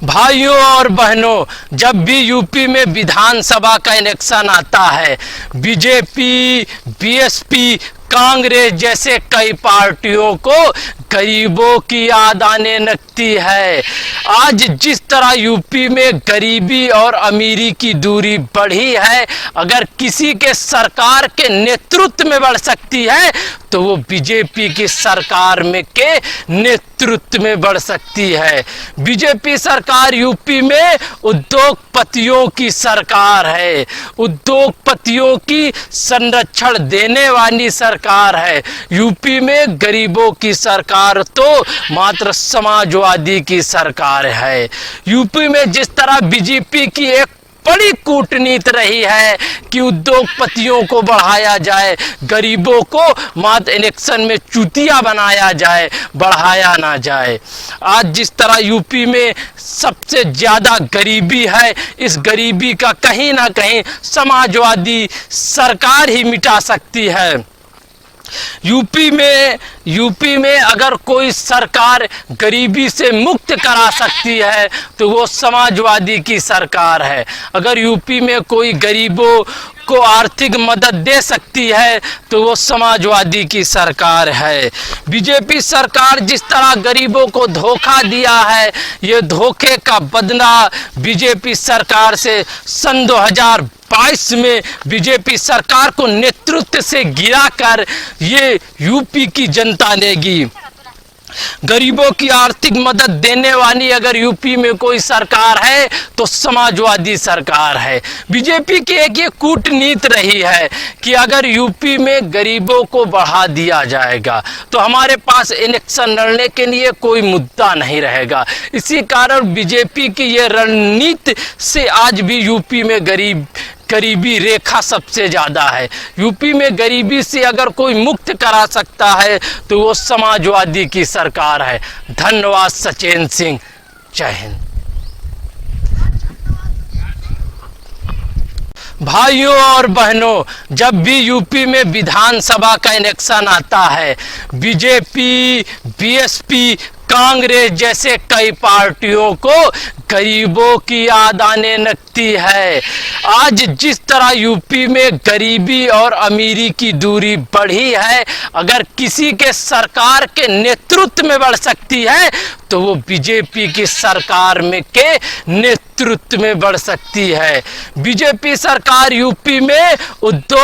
भाइयों और बहनों, जब भी यूपी में विधानसभा का इलेक्शन आता है, बीजेपी, बीएसपी, कांग्रेस जैसे कई पार्टियों को गरीबों की याद आने लगती है। आज जिस तरह यूपी में गरीबी और अमीरी की दूरी बढ़ी है, अगर किसी के सरकार के नेतृत्व में बढ़ सकती है तो वो बीजेपी की सरकार में के नेतृत्व में बढ़ सकती है। बीजेपी सरकार यूपी में उद्योगपतियों की सरकार है, उद्योगपतियों की संरक्षण देने वाली सरकार है। यूपी में गरीबों की सरकार तो मात्र समाजवादी की सरकार है। यूपी में जिस तरह बीजेपी की एक बड़ी कूटनीति रही है कि उद्योगपतियों को बढ़ाया जाए, गरीबों को मात्र इलेक्शन में चूतिया बनाया जाए, बढ़ाया ना जाए। आज जिस तरह यूपी में सबसे ज़्यादा गरीबी है, इस गरीबी का कहीं ना कहीं समाजवादी सरकार ही मिटा सकती है। यूपी में अगर कोई सरकार गरीबी से मुक्त करा सकती है तो वो समाजवादी की सरकार है। अगर यूपी में कोई गरीबों को आर्थिक मदद दे सकती है तो वो समाजवादी की सरकार है। बीजेपी सरकार जिस तरह गरीबों को धोखा दिया है, ये धोखे का बदला बीजेपी सरकार से सन 2022 में बीजेपी सरकार को नेतृत्व से गिराकर ये यूपी की जनता लेगी। गरीबों की आर्थिक मदद देने वाली अगर यूपी में कोई सरकार है तो समाजवादी सरकार है। बीजेपी की एक ये कूटनीति रही है कि अगर यूपी में गरीबों को बढ़ा दिया जाएगा तो हमारे पास इलेक्शन लड़ने के लिए कोई मुद्दा नहीं रहेगा। इसी कारण बीजेपी की ये रणनीति से आज भी यूपी में गरीबी रेखा सबसे ज़्यादा है। यूपी में गरीबी से अगर कोई मुक्त करा सकता है तो वो समाजवादी की सरकार है। धन्यवाद सचेन सिंह। जय हिंद। भाइयों और बहनों, जब भी यूपी में विधानसभा का इलेक्शन आता है, बीजेपी, बीएसपी, कांग्रेस जैसे कई पार्टियों को गरीबों की याद आने लगती है। आज जिस तरह यूपी में गरीबी और अमीरी की दूरी बढ़ी है, अगर किसी के सरकार के नेतृत्व में बढ़ सकती है तो वो बीजेपी की सरकार में के नेतृत्व में बढ़ सकती है। बीजेपी सरकार यूपी में उद्योग